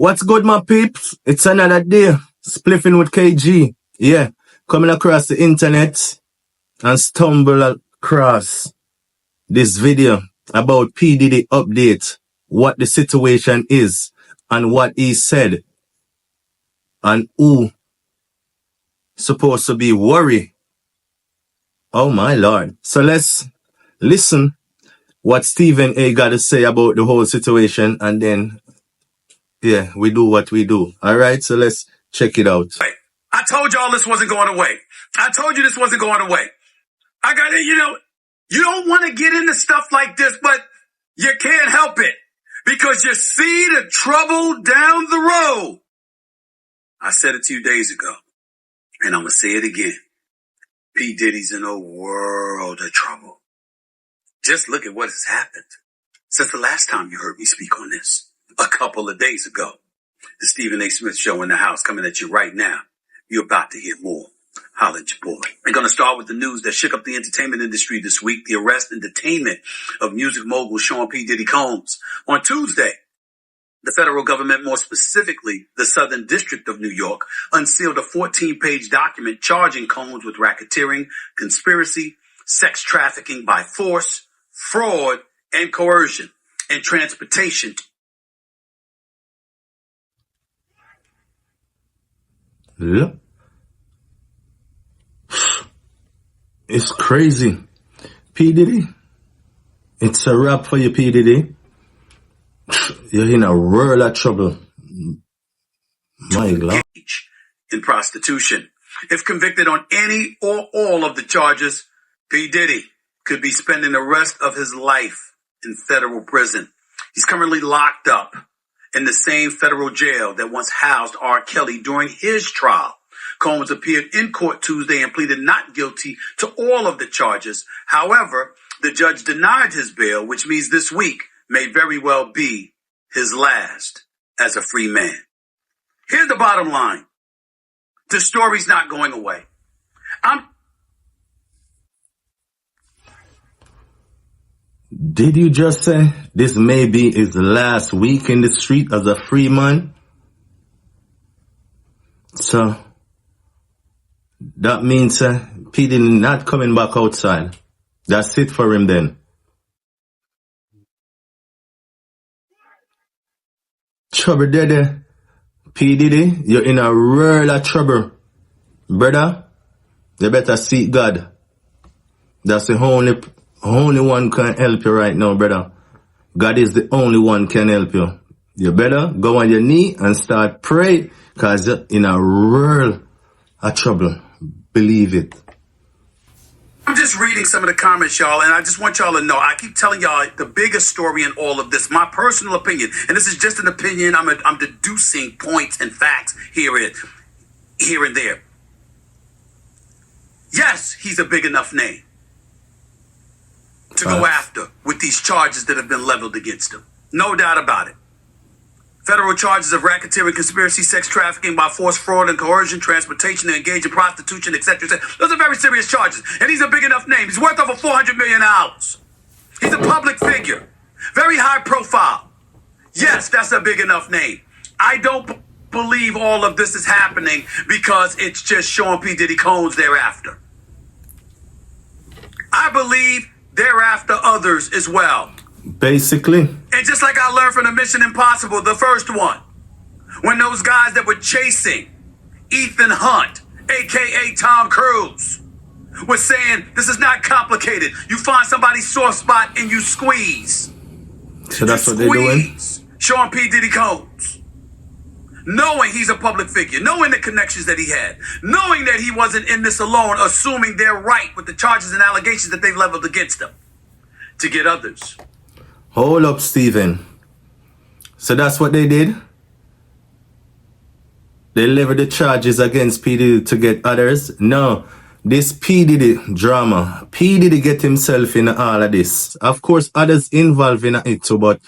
What's good, my peeps? It's another day. Spliffing with KG. Yeah, coming across the internet and stumble across this video about P. Diddy update, what the situation is and what he said and who supposed to be worried. Oh my Lord. So let's listen what Stephen A. got to say about the whole situation, and then yeah, we do what we do. All right, so let's check it out. I told y'all this wasn't going away. I told you this wasn't going away. I got it. You don't want to get into stuff like this, but you can't help it because you see the trouble down the road. I said it 2 days ago, and I'm going to say it again. P. Diddy's in a world of trouble. Just look at what has happened since the last time you heard me speak on this. A couple of days ago. The Stephen A. Smith Show in the house coming at you right now. You're about to hear more. Holla at your boy. We're going to start with the news that shook up the entertainment industry this week. The arrest and detainment of music mogul Sean P. Diddy Combs. On Tuesday, the federal government, more specifically the Southern District of New York, unsealed a 14-page document charging Combs with racketeering, conspiracy, sex trafficking by force, fraud, and coercion, and transportation. Yeah. It's crazy. P. Diddy, it's a wrap for you, P. Diddy. You're in a world of trouble. My God. In prostitution. If convicted on any or all of the charges, P. Diddy could be spending the rest of his life in federal prison. He's currently locked up in the same federal jail that once housed R. Kelly during his trial. Combs appeared in court Tuesday and pleaded not guilty to all of the charges. However, the judge denied his bail, which means this week may very well be his last as a free man. Here's the bottom line. The story's not going away. Did you just say this may be his last week in the street as a free man? So, that means P. Diddy not coming back outside. That's it for him then. Trouble there. P. Diddy, you're in a world of trouble. Brother, you better seek God. That's the only one can help you right now, brother. God is the only one can help you. You better go on your knee and start pray, because you're in a world of trouble. Believe it. I'm just reading some of the comments, y'all, and I just want y'all to know, I keep telling y'all the biggest story in all of this, my personal opinion, and this is just an opinion, I'm deducing points and facts here and there. Yes, he's a big enough name to go after with these charges that have been leveled against him. No doubt about it. Federal charges of racketeering, conspiracy, sex trafficking by force, fraud, and coercion, transportation, and engage in prostitution, etc. Those are very serious charges. And he's a big enough name. He's worth over $400 million. He's a public figure. Very high profile. Yes, that's a big enough name. I don't believe all of this is happening because it's just Sean P. Diddy Combs thereafter. I believe thereafter others as well. Basically. And just like I learned from the Mission Impossible, the first one, when those guys that were chasing Ethan Hunt, a.k.a. Tom Cruise, was saying, this is not complicated. You find somebody's sore spot and you squeeze. So that's what they're doing? Sean P. Diddy Combs. Knowing he's a public figure, knowing the connections that he had, knowing that he wasn't in this alone, assuming they're right with the charges and allegations that they've leveled against him, to get others. Hold up, Stephen. So that's what they did? They leveled the charges against P. Diddy to get others? No. This P. Diddy drama. P. Diddy get himself in all of this. Of course, others involved in it too, but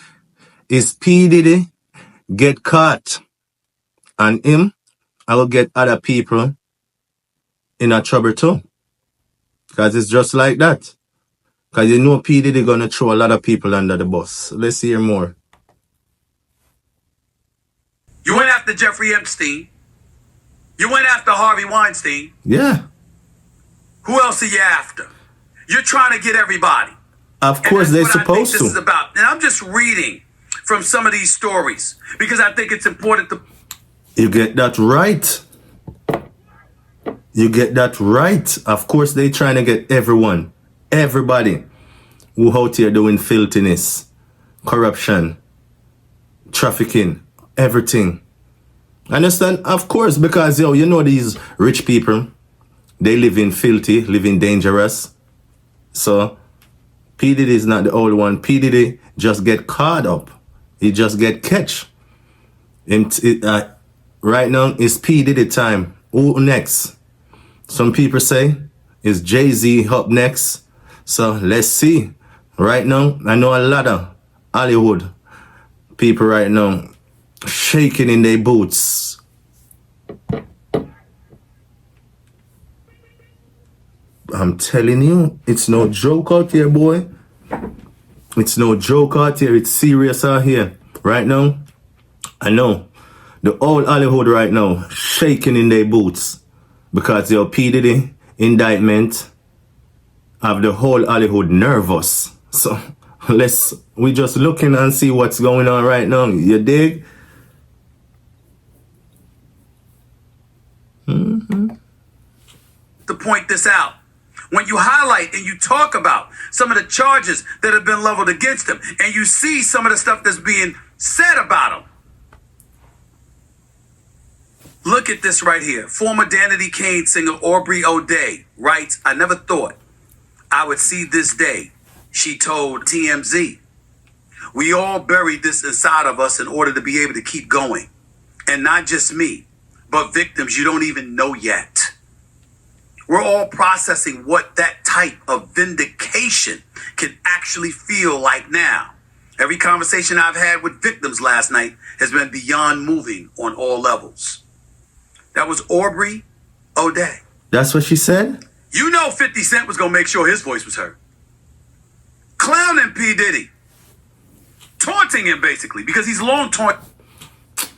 is P. Diddy get caught and him, I will get other people in a trouble too. Because it's just like that. Because you know P. Diddy gonna throw a lot of people under the bus. Let's hear more. You after Jeffrey Epstein. You went after Harvey Weinstein. Yeah. Who else are you after? You're trying to get everybody. Of course, they're supposed to. This is about. And I'm just reading from some of these stories because I think it's important to. You get that right. You get that right. Of course, they're trying to get everyone, everybody who out here doing filthiness, corruption, trafficking, everything. Understand? Of course, because you know these rich people, they live in filthy, living dangerous. So P. Diddy is not the old one. P. Diddy just get caught up. He just get catch. Right now, it's P. Diddy time. Who next? Some people say it's Jay-Z up next. So let's see. Right now, I know a lot of Hollywood people right now shaking in their boots. I'm telling you, it's no joke out here, boy. It's no joke out here. It's serious out here. Right now, I know the whole Hollywood right now shaking in their boots because your P. Diddy indictment have the whole Hollywood nervous. So we just looking and see what's going on right now. You dig? To point this out. When you highlight and you talk about some of the charges that have been leveled against him, and you see some of the stuff that's being said about him. Look at this right here. Former Danity Kane singer Aubrey O'Day writes, "I never thought I would see this day," she told TMZ. "We all buried this inside of us in order to be able to keep going. And not just me, but victims you don't even know yet. We're all processing what that type of vindication can actually feel like now. Every conversation I've had with victims last night has been beyond moving on all levels." That was Aubrey O'Day. That's what she said? You know 50 Cent was going to make sure his voice was heard. Clowning P. Diddy. Taunting him, basically, because he's long taunted.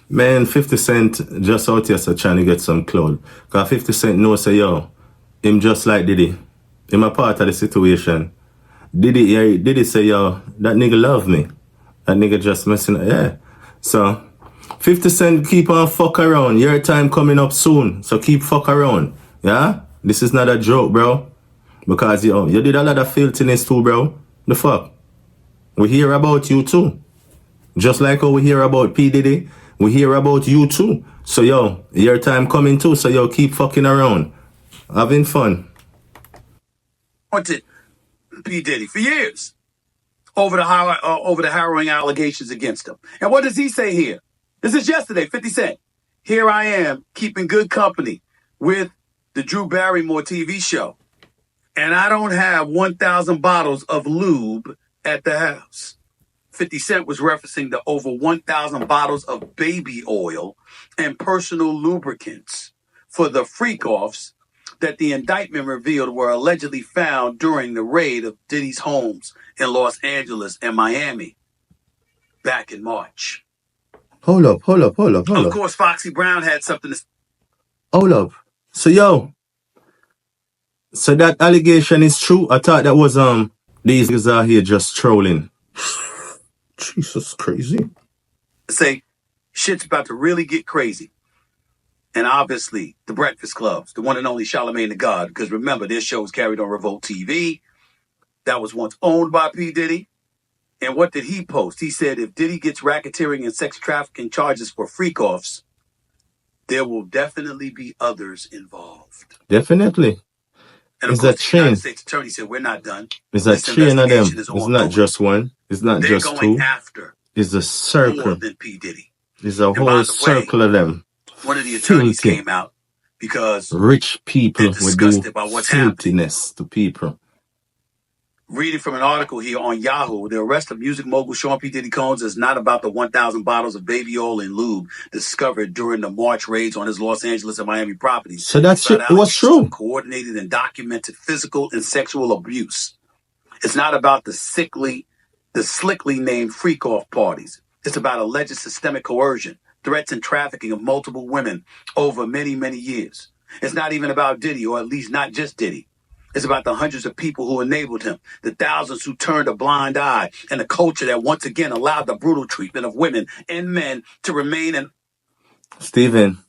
Man, 50 Cent just out here so trying to get some clout. Because 50 Cent knows, say, yo, him just like Diddy. Him a part of the situation. Diddy say, yo, that nigga love me. That nigga just messing up. Yeah. So, 50 Cent keep on fuck around. Your time coming up soon. So keep fuck around. Yeah? This is not a joke, bro. Because, you did a lot of filthiness too, bro. The fuck? We hear about you too. Just like how we hear about P. Diddy, we hear about you too. So, your time coming too. So, keep fucking around. Having fun. Taunted P. Diddy for years over the harrowing allegations against him. And what does he say here? This is yesterday, 50 Cent. "Here I am keeping good company with the Drew Barrymore TV show. And I don't have 1,000 bottles of lube at the house." 50 Cent was referencing the over 1,000 bottles of baby oil and personal lubricants for the freak-offs that the indictment revealed were allegedly found during the raid of Diddy's homes in Los Angeles and Miami back in March. Hold up. Of course, Foxy Brown had something to say. Hold up. So, so that allegation is true? I thought that was, these guys are here just trolling. Jesus, crazy. Say, shit's about to really get crazy. And obviously, the Breakfast Clubs, the one and only Charlamagne the God, because remember, this show was carried on Revolt TV. That was once owned by P. Diddy. And what did he post? He said, if Diddy gets racketeering and sex trafficking charges for freak-offs, there will definitely be others involved. Definitely. And of course, the United States Attorney said, we're not done. It's a chain of them. It's not just one. It's not just two. They're going after it's a circle. More than P. Diddy. It's a whole circle of them. One of the attorneys came out because rich people would do what's filthiness to people. Reading from an article here on Yahoo, the arrest of music mogul Sean P. Diddy Combs is not about the 1,000 bottles of baby oil and lube discovered during the March raids on his Los Angeles and Miami properties. So that shit was true. Coordinated and documented physical and sexual abuse. It's not about the slickly named freak-off parties. It's about alleged systemic coercion, threats and trafficking of multiple women over many, many years. It's not even about Diddy, or at least not just Diddy. It's about the hundreds of people who enabled him, the thousands who turned a blind eye, and the culture that once again allowed the brutal treatment of women and men to remain in. Steven,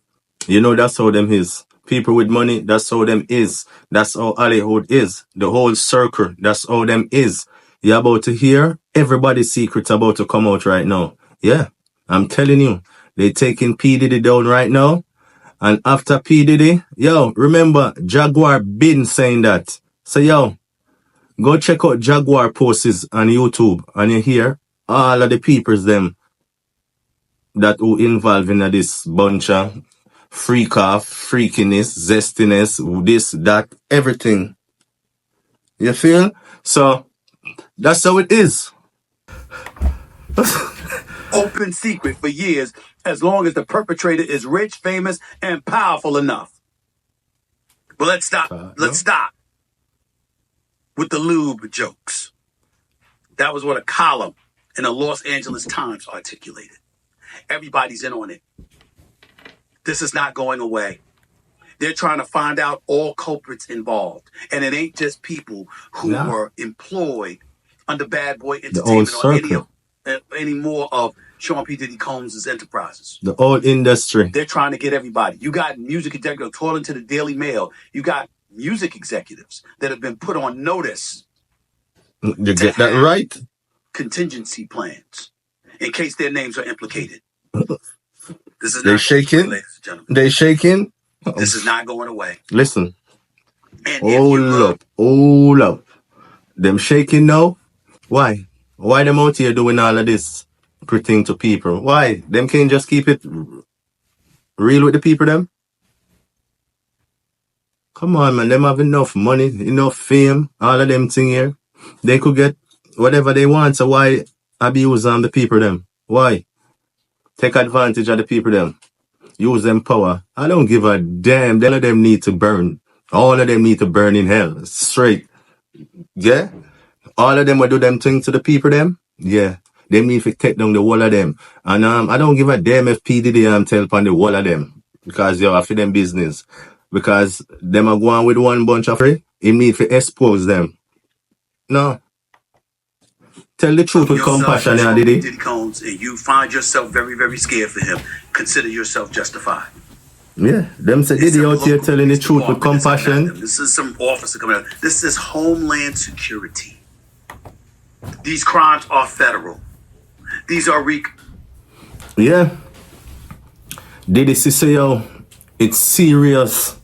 you know that's how them is. People with money, that's how them is. That's how Hollywood is. The whole circle, that's how them is. You're about to hear everybody's secrets about to come out right now. Yeah, I'm telling you, they taking P. Diddy down right now. And after P. Diddy, yo, remember, Jaguar been saying that. So, yo, go check out Jaguar posts on YouTube and you hear all of the peoples them that who involved in this bunch of freak off, freakiness, zestiness, this, that, everything. You feel? So, that's how it is. Open secret for years, as long as the perpetrator is rich, famous, and powerful enough. But let's stop. Let's stop with the lube jokes. That was what a column in the Los Angeles Times articulated. Everybody's in on it. This is not going away. They're trying to find out all culprits involved. And it ain't just people who were employed under Bad Boy Entertainment or any more of Sean P. Diddy Combs' enterprises. The whole industry. They're trying to get everybody. You got music executives, according to the Daily Mail, you got music executives that have been put on notice. You get that right? Contingency plans in case their names are implicated. This is they shaking. Ladies and gentlemen. They shaking. This is not going away. Listen. And hold up. Them shaking now? Why? Why them out here doing all of this pretending to people? Why? Them can't just keep it real with the people them? Come on, man. Them have enough money, enough fame, all of them thing here. They could get whatever they want. So why abuse on the people them? Why? Take advantage of the people them. Use them power. I don't give a damn. All of them need to burn. All of them need to burn in hell. Straight. Yeah? All of them will do them things to the people them. Yeah. They need to take down the wall of them. And I don't give a damn if P. Diddy tell upon the wall of them. Because yo, I feel them business. Because them are going with one bunch of free. He need to expose them. No. Tell the truth with compassion, yeah, Diddy. Diddy Combs, and you find yourself very, very scared for him. Consider yourself justified. Yeah, them say Diddy out here telling the truth with compassion. This is some officer coming out. This is Homeland Security. These crimes are federal. These are Yeah. Diddy say, yo, it's serious.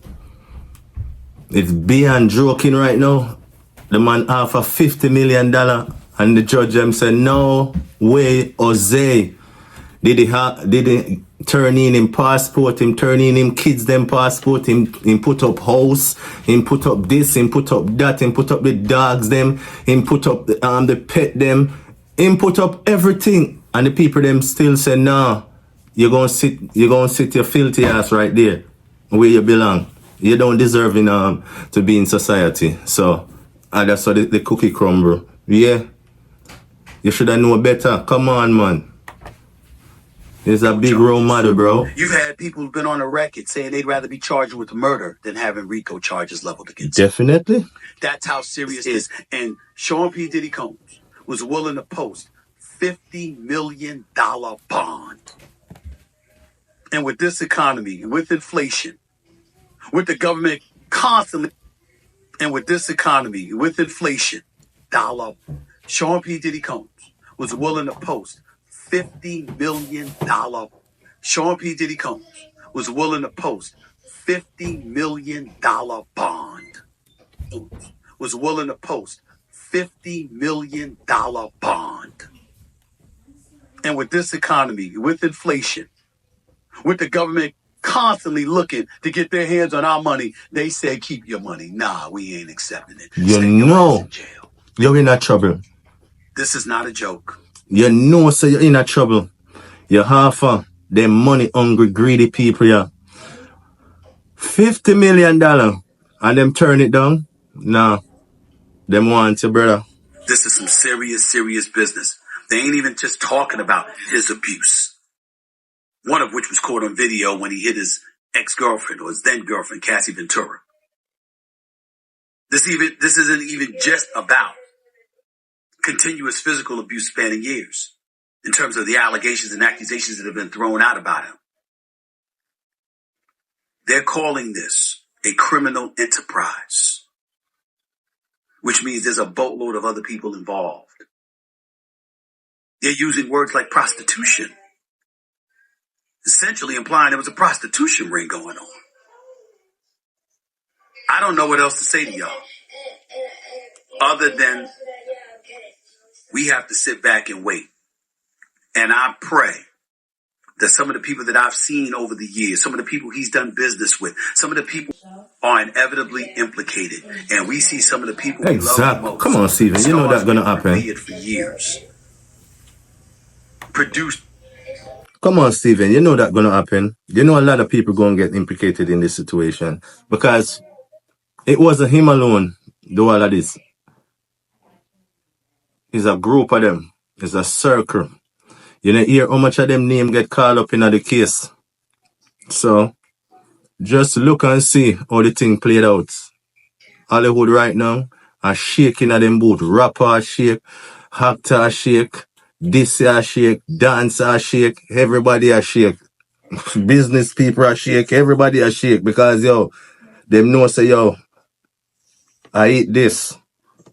It's beyond joking right now. The man offer $50 million. And the judge them said, no way, Jose. Diddy turn in him passport, him turn in him kids them passport, him put up house, him put up this, him put up that, him put up the dogs them, him put up the pet them, him put up everything. And the people them still say, nah, you're gonna sit your filthy ass right there where you belong. You don't deserve to be in society. So that's how the cookie crumble. Yeah. You should have known better. Come on, man. He's a big role model, bro. You've had people who've been on a record saying they'd rather be charged with murder than having RICO charges leveled against them. Definitely. That's how serious it is. And Sean P. Diddy Combs was willing to post $50 million bond. And with this economy, with inflation, with the government constantly, and with this economy, with inflation, Sean P. Diddy Combs was willing to post $50 million. Sean P. Diddy Combs was willing to post $50 million bond. Was willing to post $50 million bond. And with this economy, with inflation, with the government constantly looking to get their hands on our money, they said, keep your money. Nah, we ain't accepting it. You know, in jail. You're in a trouble. This is not a joke. You know, so you're in a trouble. You're half of them money hungry, greedy people, yeah. $50 million and them turn it down? Nah. Them want you, brother. This is some serious, serious business. They ain't even just talking about his abuse. one of which was caught on video when he hit his ex-girlfriend or his then-girlfriend, Cassie Ventura. This isn't even just about continuous physical abuse spanning years in terms of the allegations and accusations that have been thrown out about him. They're calling this a criminal enterprise, which means there's a boatload of other people involved. They're using words like prostitution, essentially implying there was a prostitution ring going on. I don't know what else to say to y'all, other than we have to sit back and wait. And I pray that some of the people that I've seen over the years, some of the people he's done business with, some of the people are inevitably implicated. And we see some of the people we love the most. Come on, Steven. You know that's going to happen. For years. Produced. Come on, Steven. You know that's going to happen. You know a lot of people going to get implicated in this situation. Because it wasn't him alone do all of this. It's a group of them. It's a circle. You know, hear how much of them name get called up in the case. So, just look and see how the thing played out. Hollywood right now are shaking at them boot. Rapper shake, actor shake, this shake, dancer shake, everybody a shake. Business people are shake, everybody a shake. Because, yo, them know say, yo, I eat this.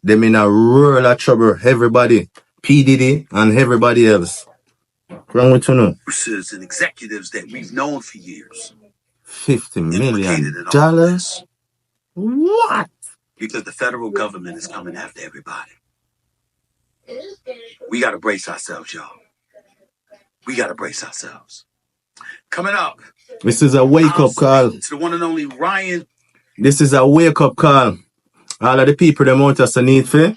Them in a world of trouble. Everybody. P. Diddy and everybody else. Wrong with you now? And executives that we've known for years. $50 million? What? Because the federal government is coming after everybody. We got to brace ourselves, y'all. We got to brace ourselves. Coming up. This is a wake-up call. To the one and only Ryan. This is a wake-up call. All of the people them out us need for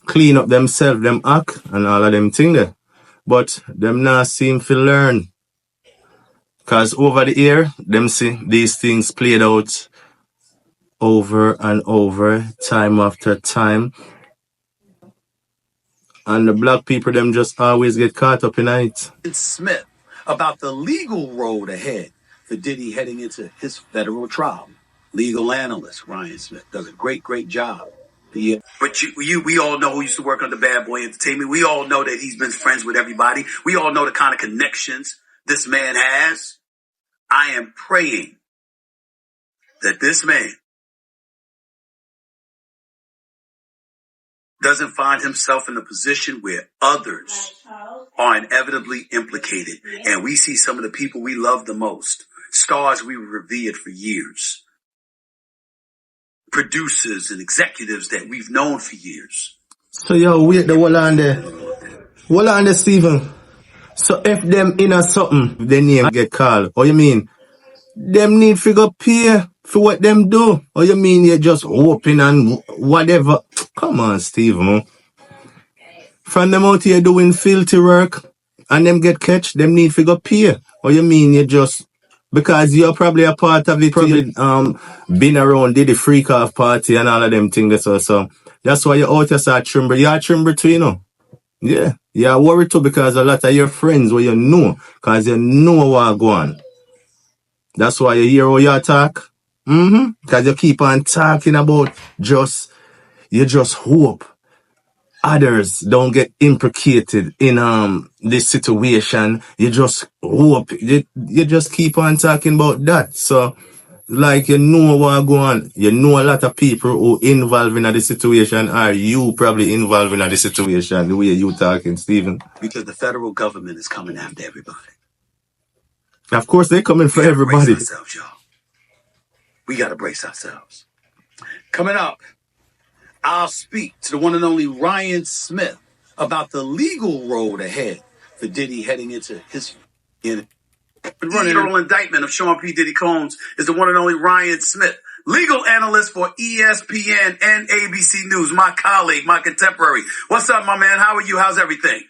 clean up themselves, them act, and all of them thing there. But them not seem to learn. Because over the year, them see these things played out over and over, time after time. And the black people, them just always get caught up in it. Smith about the legal road ahead for Diddy heading into his federal trial. Legal analyst Ryan Smith does a great job. Yeah. But we all know who used to work on the Bad Boy Entertainment. We all know that he's been friends with everybody. We all know the kind of connections this man has. I am praying that this man doesn't find himself in a position where others are inevitably implicated. And we see some of the people we love the most, stars we revered for years, producers and executives that we've known for years. So yo, wait the whole on there. Whole on there, Stephen. So if them in a something, their name get called. Or you mean, them need figure pay for what them do? Or you mean you're just hoping and whatever? Come on, Stephen. From them out here doing filthy work and them get catch, them need figure pay. Or you mean you just... Because you're probably a part of it, probably been around, did the freak off party and all of them things. So that's why you're out here start tremble. You're tremble too, you know. Yeah. You're worried too because a lot of your friends where you know, because you know what go on. That's why you hear how you talk. Because you keep on talking about you just hope others don't get implicated in this situation. You just hope you just keep on talking about that. So like you know what go on. You know a lot of people who involved in the situation, are you probably involved in the situation the way you talking, Stephen? Because the federal government is coming after everybody. Of course they're coming for everybody. Brace ourselves, y'all. We gotta brace ourselves. Coming up, I'll speak to the one and only Ryan Smith about the legal road ahead for Diddy heading into his federal indictment of Sean P. Diddy Combs is the one and only Ryan Smith, legal analyst for ESPN and ABC News, my colleague, my contemporary. What's up, my man? How are you? How's everything?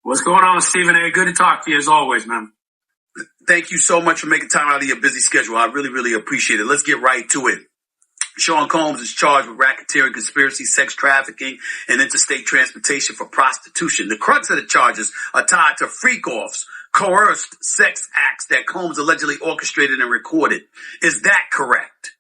What's going on, Stephen A? Good to talk to you as always, man. Thank you so much for making time out of your busy schedule. I really appreciate it. Let's get right to it. Sean Combs is charged with racketeering, conspiracy, sex trafficking, and interstate transportation for prostitution. The crux of the charges are tied to freak-offs coerced sex acts that Combs allegedly orchestrated and recorded. Is that correct?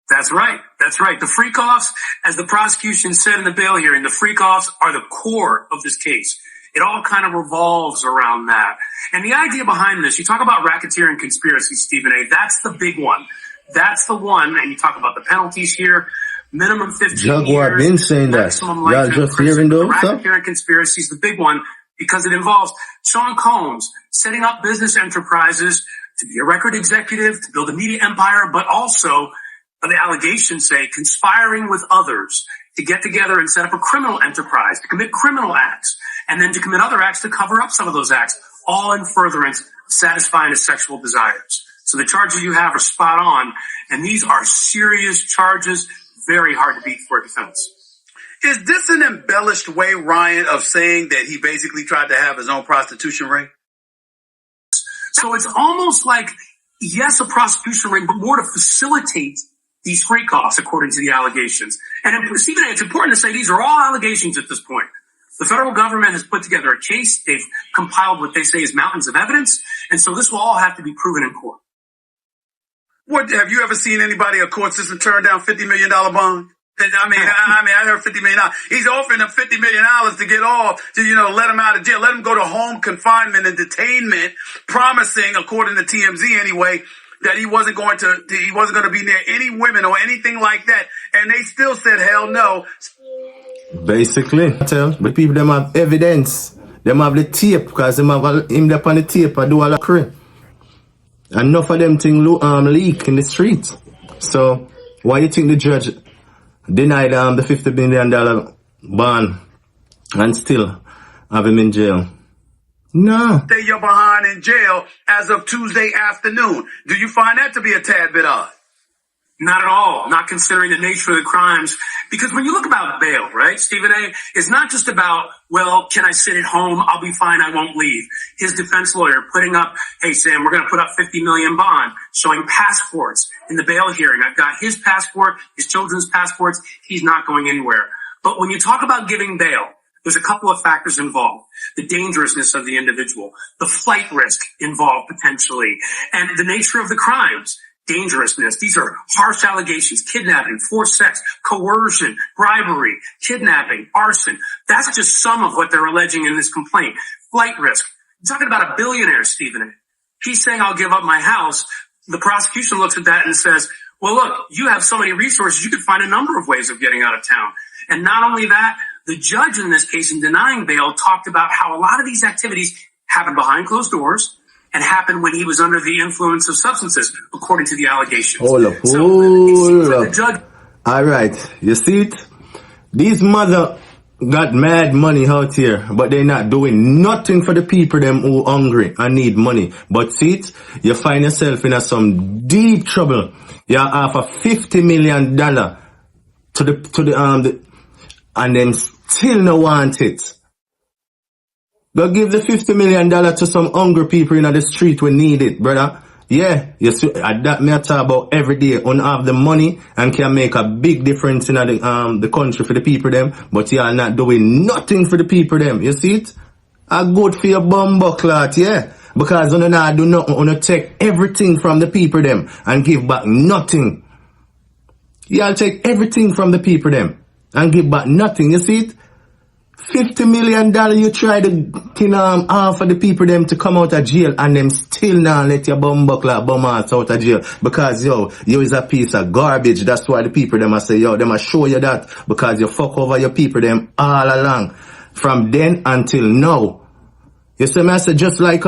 That's right. That's right. The freak-offs, as the prosecution said in the bail hearing, the freak-offs are the core of this case. It all kind of revolves around that. And the idea behind this, you talk about racketeering conspiracy, Stephen A. That's the big one. That's the one, and you talk about the penalties here, minimum 15 Jaguar years, been saying that. maximum life Y'all in just prison. hearing those, The huh? racketeering conspiracy is the big one because it involves Sean Combs setting up business enterprises to be a record executive, to build a media empire, but also, the allegations say, conspiring with others to get together and set up a criminal enterprise, to commit criminal acts, and then to commit other acts to cover up some of those acts, all in furtherance of satisfying his sexual desires. So the charges you have are spot on, and these are serious charges, very hard to beat for a defense. Is this an embellished way, Ryan, of saying that he basically tried to have his own prostitution ring? So it's almost like, yes, a prostitution ring, but more to facilitate these freak-offs, according to the allegations. And Stephen A., it's important to say these are all allegations at this point. The federal government has put together a case. They've compiled what they say is mountains of evidence. And so this will all have to be proven in court. What, have you ever seen anybody, a court system, turn down $50 million bond? I heard $50 million. He's offering them $50 million to get off, to, let him out of jail, let him go to home confinement and detainment, promising, according to TMZ anyway, that he wasn't going to be near any women or anything like that. And they still said, hell no. Basically, tell the people them have evidence. Them have the tape, because them have him up on the tape and do all that crap. Enough of them thing leak in the street. So why you think the judge denied the $50 million bond and still have him in jail? No. Stay your behind in jail as of Tuesday afternoon. Do you find that to be a tad bit odd? Not at all. Not considering the nature of the crimes. Because when you look about bail, right, Stephen A., it's not just about, well, can I sit at home? I'll be fine. I won't leave. His defense lawyer putting up, hey, Sam, we're going to put up $50 million bond, showing passports in the bail hearing. I've got his passport, his children's passports. He's not going anywhere. But when you talk about giving bail, there's a couple of factors involved. The dangerousness of the individual, the flight risk involved potentially, and the nature of the crimes. Dangerousness. These are harsh allegations: kidnapping, forced sex, coercion, bribery, kidnapping, arson. That's just some of what they're alleging in this complaint. Flight risk. You're talking about a billionaire, Stephen A. He's saying, I'll give up my house. The prosecution looks at that and says, well, look, you have so many resources, you could find a number of ways of getting out of town. And not only that, the judge in this case, in denying bail, talked about how a lot of these activities happen behind closed doors and happened when he was under the influence of substances, according to the allegations. Hold up. The judge. All right. You see it? These mother got mad money out here, but they're not doing nothing for the people them who hungry and need money. But see it? You find yourself in some deep trouble. You offer $50 million to the and them still no want it. Go give the $50 million to some hungry people in the street who need it, brother. Yeah, you see, that me I talk about every day. On have the money and can make a big difference in the country for the people them, but you are not doing nothing for the people them. You see it? A good for your bumbo clot, yeah. Because you not do nothing, you take everything from the people them and give back nothing. You'll take everything from the people them and give back nothing. You see it? $50 million you try to offer the people them to come out of jail, and them still not let your bum ass out of jail because you is a piece of garbage. That's why the people them say them show you that because you fuck over your people them all along from then until now. You see me, I say just like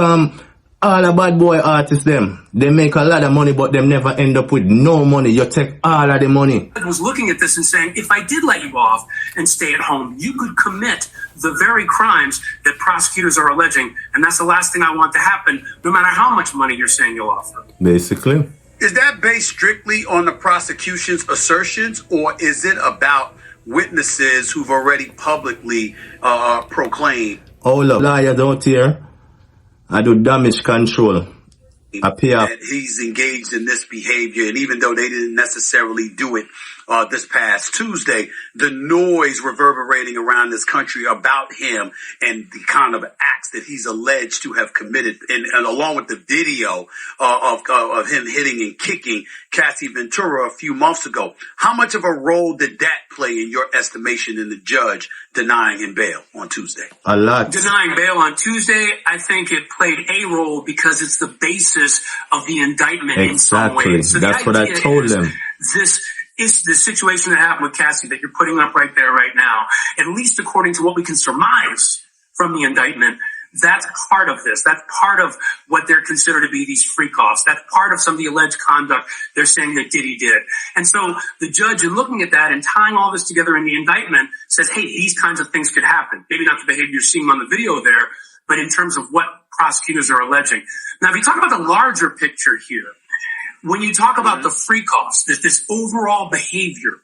all the bad boy artists them, they make a lot of money but them never end up with no money. You take all of the money. I was looking at this and saying, if I did let you off and stay at home, you could commit the very crimes that prosecutors are alleging, and that's the last thing I want to happen, no matter how much money you're saying you'll offer. Basically. Is that based strictly on the prosecution's assertions, or is it about witnesses who've already publicly proclaimed? Oh, look, liars out here, I do damage control. That he's engaged in this behavior, and even though they didn't necessarily do it this past Tuesday, the noise reverberating around this country about him and the kind of acts that he's alleged to have committed, and along with the video of him hitting and kicking Cassie Ventura a few months ago. How much of a role did that play in your estimation in the judge denying him bail on Tuesday? A lot. Denying bail on Tuesday, I think it played a role because it's the basis of the indictment in some ways. So that's what I told them. This is the situation that happened with Cassie that you're putting up right there right now, at least according to what we can surmise from the indictment. That's part of this. That's part of what they're considered to be these freak-offs. That's part of some of the alleged conduct they're saying that Diddy did. And so the judge, in looking at that and tying all this together in the indictment, says, hey, these kinds of things could happen. Maybe not the behavior you're seeing on the video there, but in terms of what prosecutors are alleging. Now, if you talk about the larger picture here, when you talk about the freak-offs, this overall behavior,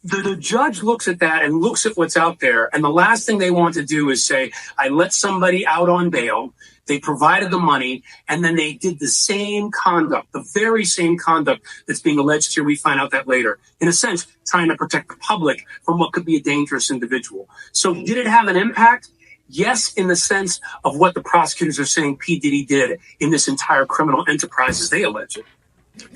the judge looks at that and looks at what's out there, and the last thing they want to do is say, I let somebody out on bail, they provided the money, and then they did the same conduct, the very same conduct that's being alleged here. We find out that later. In a sense, trying to protect the public from what could be a dangerous individual. So did it have an impact? Yes, in the sense of what the prosecutors are saying P. Diddy did in this entire criminal enterprise as they allege it.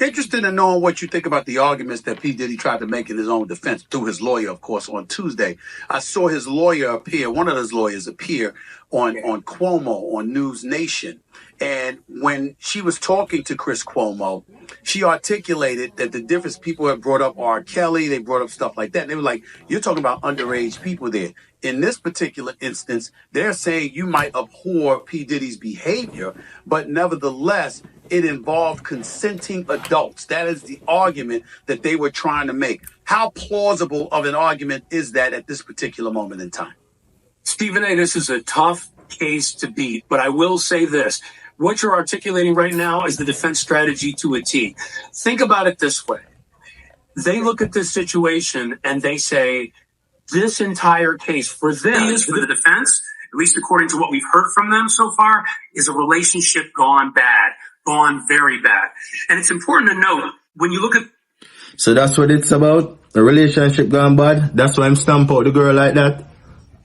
Interested in knowing what you think about the arguments that P. Diddy tried to make in his own defense through his lawyer, of course, on Tuesday. I saw his lawyer appear, one of his lawyers appear on Cuomo on News Nation. And when she was talking to Chris Cuomo, she articulated that the difference people have brought up R. Kelly, they brought up stuff like that. And they were like, you're talking about underage people there. In this particular instance, they're saying you might abhor P. Diddy's behavior, but nevertheless, it involved consenting adults. That is the argument that they were trying to make. How plausible of an argument is that at this particular moment in time? Stephen A., this is a tough case to beat, but I will say this. What you're articulating right now is the defense strategy to a T. Think about it this way. They look at this situation and they say, this entire case for them, for the defense, at least according to what we've heard from them so far, is a relationship gone bad, gone very bad. And it's important to note, when you look at... So that's what it's about? A relationship gone bad? That's why I'm stamp out the girl like that?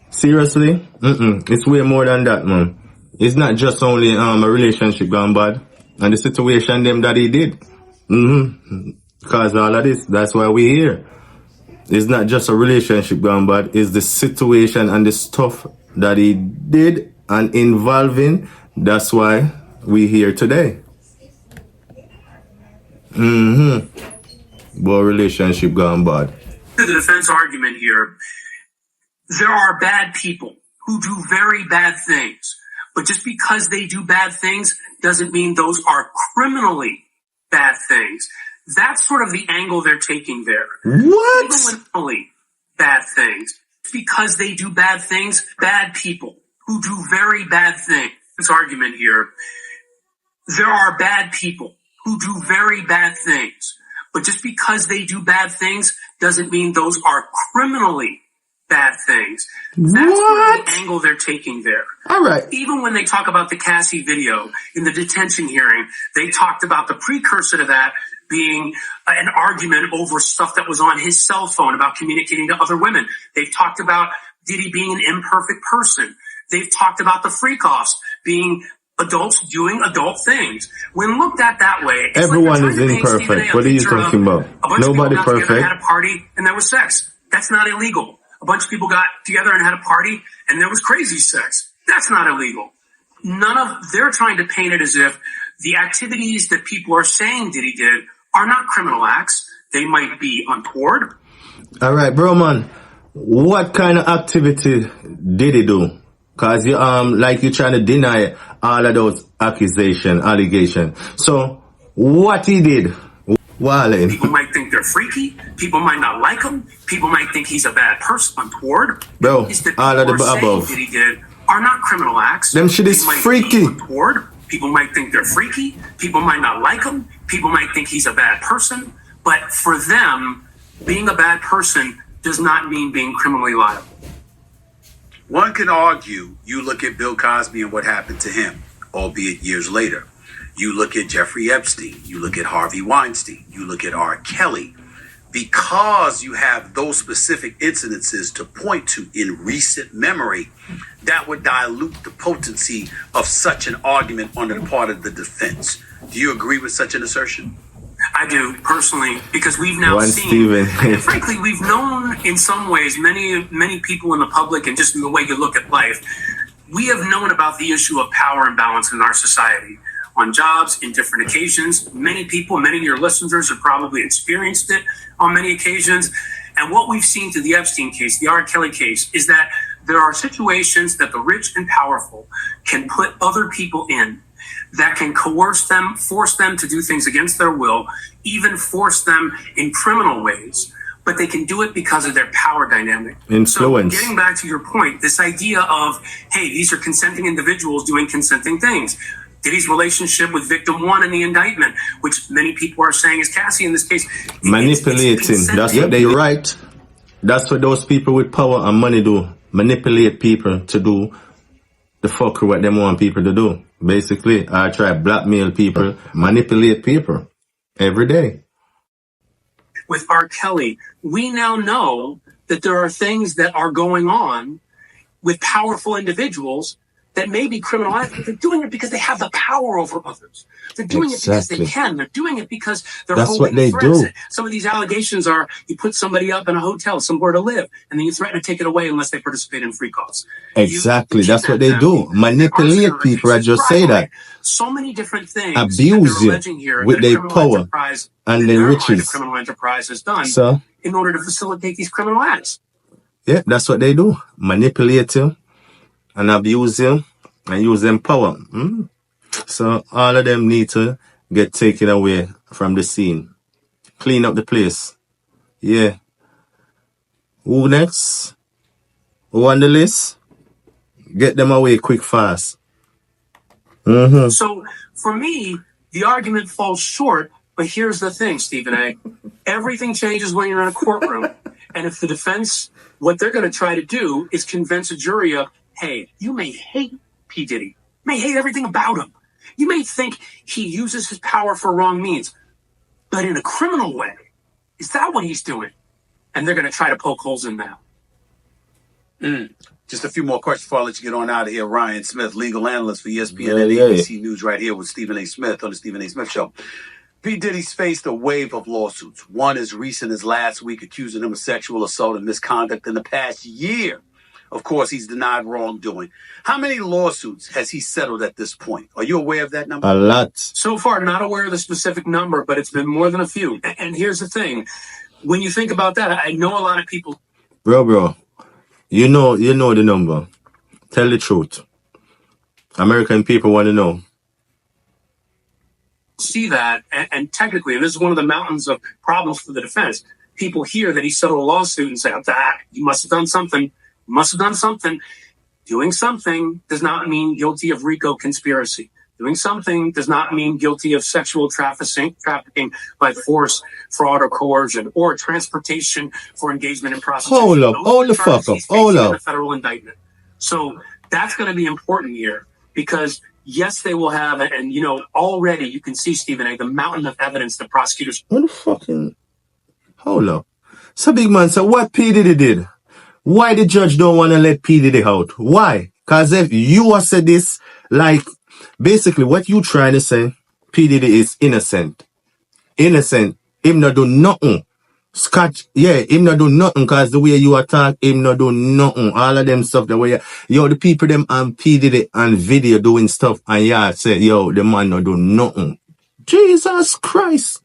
Seriously? It's way more than that, man. It's not just only a relationship gone bad. And the situation them that he did. Because all of this, that's why we're here. It's not just a relationship gone bad. It's the situation and the stuff that he did and involving. That's why we're here today. But relationship gone bad. The defense argument here, there are bad people who do very bad things. But just because they do bad things doesn't mean those are criminally bad things. That's sort of the angle they're taking there. What? Criminally bad things. Because they do bad things, bad people who do very bad things. This argument here, there are bad people who do very bad things. But just because they do bad things doesn't mean those are criminally bad things. That's sort of the angle they're taking there. All right. Even when they talk about the Cassie video in the detention hearing, they talked about the precursor to that being an argument over stuff that was on his cell phone about communicating to other women. They've talked about Diddy being an imperfect person. They've talked about the freak-offs being adults doing adult things. When looked at that way, it's everyone like is imperfect. What are you talking about? Nobody perfect. Had a party and there was sex. That's not illegal. A bunch of people got together and had a party and there was crazy sex. That's not illegal. They're trying to paint it as if the activities that people are saying Diddy did are not criminal acts. They might be untoward. All right, bro, man. What kind of activity did he do? Cause you, like you're trying to deny all of those allegations. So what he did? Wale. People might think they're freaky. People might not like him. People might think he's a bad person, untoward. Bro, all of the above. That he did are not criminal acts. Them shit is freaky. Untoward. People might think they're freaky. People might not like him. People might think he's a bad person. But for them, being a bad person does not mean being criminally liable. One can argue, you look at Bill Cosby and what happened to him, albeit years later. You look at Jeffrey Epstein. You look at Harvey Weinstein. You look at R. Kelly. because you have those specific incidences to point to in recent memory, that would dilute the potency of such an argument on the part of the defense. Do you agree with such an assertion? I do, personally, because we've now seen, Steven. and frankly, we've known in some ways, many people in the public and just in the way you look at life, we have known about the issue of power imbalance in our society on jobs in different occasions. Many people, many of your listeners have probably experienced it on many occasions. And what we've seen through the Epstein case, the R. Kelly case, is that there are situations that the rich and powerful can put other people in that can coerce them, force them to do things against their will, even force them in criminal ways. But they can do it because of their power dynamic. Influence. So getting back to your point, this idea of, hey, these are consenting individuals doing consenting things. Diddy's relationship with victim one in the indictment, which many people are saying is Cassie in this case. Manipulating. That's what they right. That's what those people with power and money do. Manipulate people to do the fuck what they want people to do. Basically, I try blackmail people, manipulate people every day. With R. Kelly, we now know that there are things that are going on with powerful individuals that may be criminal acts, but they're doing it because they have the power over others. They're doing it because they can. They're doing it because they're That's what holding they threats. do. Some of these allegations are you put somebody up in a hotel somewhere to live, and then you threaten to take it away unless they participate in free calls. Exactly. That's what they do. Manipulate people. I just say that. So many different things. Abuse you with their power and their riches. Criminal enterprise has done So, in order to facilitate these criminal acts. yeah, that's what they do. Manipulate you and abuse you and use them power. So all of them need to get taken away from the scene. Clean up the place. Yeah. Who next? Who on the list? Get them away quick, fast. So for me, the argument falls short, but here's the thing, Stephen A. Everything changes when you're in a courtroom. And if the defense, what they're going to try to do is convince a jury of, hey, you may hate P. Diddy, may hate everything about him. You may think he uses his power for wrong means, but in a criminal way. Is that what he's doing? And they're going to try to poke holes in that. Just a few more questions before I let you get on out of here. Ryan Smith, legal analyst for ESPN and ABC News, right here with Stephen A. Smith on the Stephen A. Smith Show. P. Diddy's faced a wave of lawsuits. One as recent as last week accusing him of sexual assault and misconduct in the past year. Of course, he's denied wrongdoing. How many lawsuits has he settled at this point? Are you aware of that number? A lot. So far, not aware of the specific number, but it's been more than a few. And here's the thing. When you think about that, I know a lot of people. Bro, you know the number. Tell the truth. American people want to know. See that, and technically, and this is one of the mountains of problems for the defense. People hear that he settled a lawsuit and say, you must have done something. You must have done something. Doing something does not mean guilty of RICO conspiracy. Doing something does not mean guilty of sexual trafficking by force, fraud, or coercion, or transportation for engagement in prostitution. Hold up. Hold the fuck up. Hold up. A federal indictment. So that's going to be important here because, yes, they will have, and already you can see, Stephen A., the mountain of evidence the prosecutors. What the fucking... Hold up. So, big man, so what P. Diddy did? Why the judge don't want to let P. Diddy out? Why? Because if you said this, like, basically what you trying to say, P. Diddy is innocent. Innocent. Him not do nothing. Scotch, him not do nothing because the way you attack, him not do nothing. All of them stuff, the way, the people them and P. Diddy and video doing stuff and say, the man not do nothing. Jesus Christ.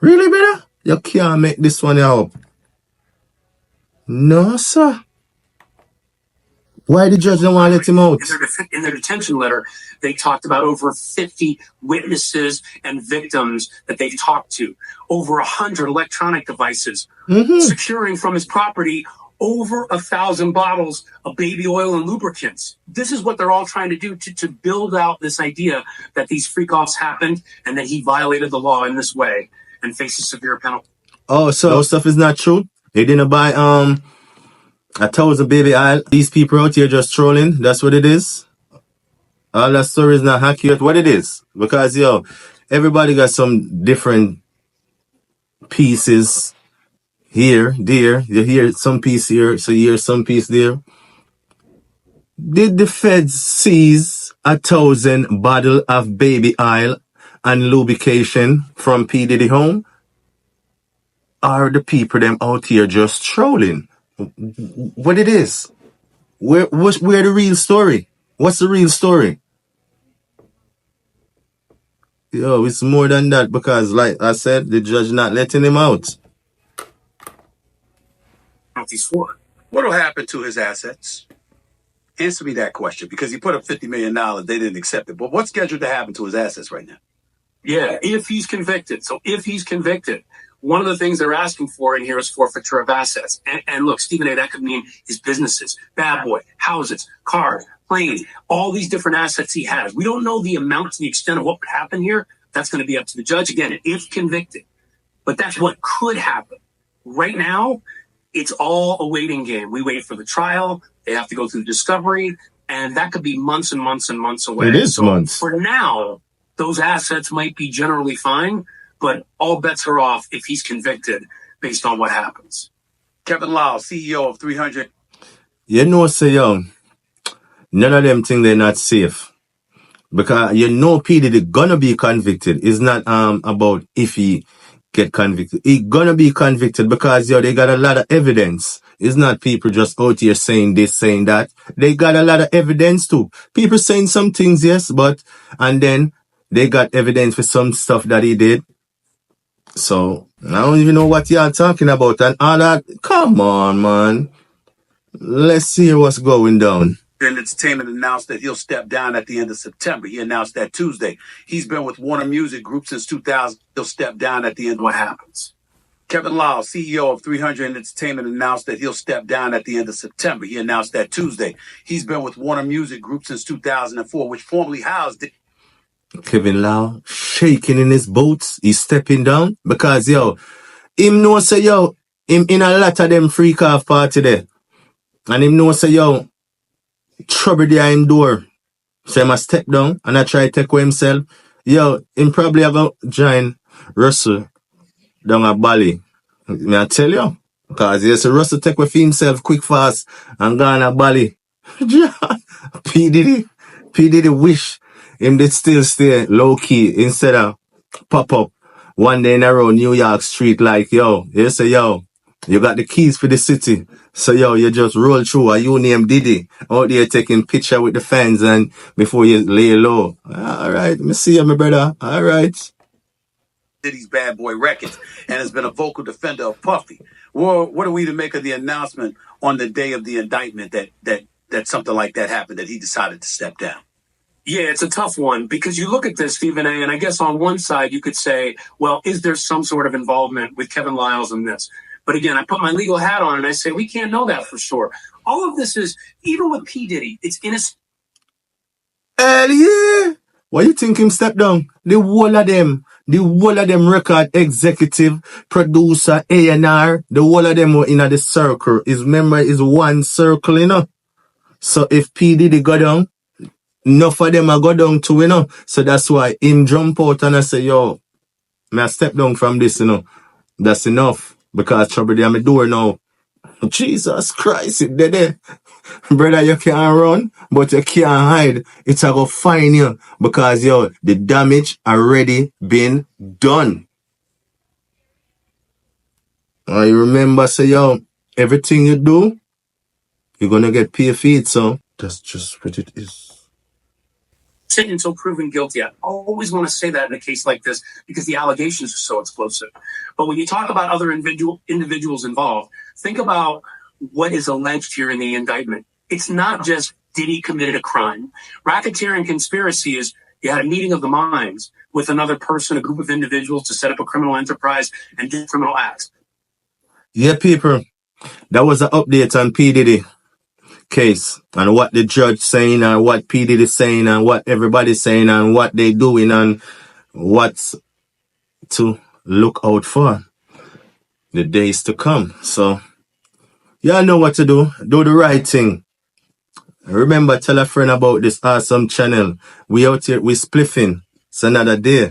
Really, brother? You can't make this one up. No, sir. Why the judge don't want to let him out? In their detention letter, they talked about over 50 witnesses and victims that they've talked to, over 100 electronic devices, securing from his property over 1,000 bottles of baby oil and lubricants. This is what they're all trying to do to build out this idea that these freak-offs happened and that he violated the law in this way and faces severe penalty. Oh, so those stuff is not true? They didn't buy 1,000 baby oil. These people out here just trolling. That's what it is. All that story is not accurate. What it is. Because, everybody got some different pieces here, there, you hear some piece here, so you hear some piece there. Did the feds seize 1,000 bottle of baby oil and lubrication from P. Diddy home? Are the people them out here just trolling? What it is? Where the real story? What's the real story? Yo, it's more than that because, like I said, the judge not letting him out. He's for. What will happen to his assets? Answer me that question, because he put up $50 million. They didn't accept it. But what's scheduled to happen to his assets right now? Yeah, if he's convicted. So if he's convicted, one of the things they're asking for in here is forfeiture of assets. And look, Stephen A., that could mean his businesses, Bad Boy, houses, cars, planes, all these different assets he has. We don't know the amount to the extent of what would happen here. That's going to be up to the judge, again, if convicted. But that's what could happen. Right now, it's all a waiting game. We wait for the trial. They have to go through discovery. And that could be months and months and months away. It is months. For now, those assets might be generally fine, but all bets are off if he's convicted based on what happens. Kevin Lau, CEO of 300. You know, say, yo, none of them think they're not safe. Because you know P. Diddy gonna be convicted. It's not about if he get convicted. He gonna be convicted because, yo, they got a lot of evidence. It's not people just out here saying this, saying that. They got a lot of evidence too. People saying some things, yes, and then they got evidence for some stuff that he did. So, I don't even know what y'all talking about and all that. Come on, man. Let's see what's going down. Entertainment announced that he'll step down at the end of September. He announced that Tuesday. He's been with Warner Music Group since 2000. He'll step down at the end. What happens? Kevin Lau, CEO of 300 Entertainment, announced that he'll step down at the end of September. He announced that Tuesday. He's been with Warner Music Group since 2004, which formerly housed it. Kevin Lau shaking in his boots. He's stepping down because, yo, him know say, yo, him in a lot of them freak off party there. And him know say, yo, trouble there him door. So him a step down and I try to take away himself. Yo, him probably have to join Russell down at Bali. May I tell you? Because yes, Russell take away for himself quick fast and gone at Bali. P. Diddy wish him did still stay low key instead of pop up one day in a row New York street like, yo, you say, yo, you got the keys for the city. So, yo, you just roll through. You name Diddy out there taking picture with the fans and before you lay low. All right, let me see you, my brother. All right. Diddy's Bad Boy Records and has been a vocal defender of Puffy. Well, what are we to make of the announcement on the day of the indictment that something like that happened, that he decided to step down? Yeah, it's a tough one because you look at this, Stephen A., and I guess on one side you could say, well, is there some sort of involvement with Kevin Liles in this? But again, I put my legal hat on and I say, we can't know that for sure. All of this is, even with P. Diddy, it's innocent. Hell yeah. Why you think him step down? The whole of them record executive, producer, A&R, the whole of them were in the circle. His memory is one circle, you know. So if P. Diddy go down, enough of them are go down too, you know. So that's why him jump out and I say, yo, may I step down from this, you know. That's enough. Because trouble there at my door now. Jesus Christ, it there. Brother, you can't run, but you can't hide. It's a go find you. Because, yo, the damage already been done. And you remember, say, yo, everything you do, you're gonna get paid for it, so that's just what it is. Until proven guilty. I always want to say that in a case like this because the allegations are so explosive. But when you talk about other individuals involved, think about what is alleged here in the indictment. It's not just Diddy committed a crime. Racketeering conspiracy is you had a meeting of the minds with another person, a group of individuals to set up a criminal enterprise and do criminal acts. Yeah, people, that was an update on P. Diddy case and what the judge saying and what P. Diddy saying and what everybody's saying and what they doing and what's to look out for the days to come. So y'all know what to do. Do the right thing. Remember, tell a friend about this awesome channel. We out here, we spliffing. It's another day.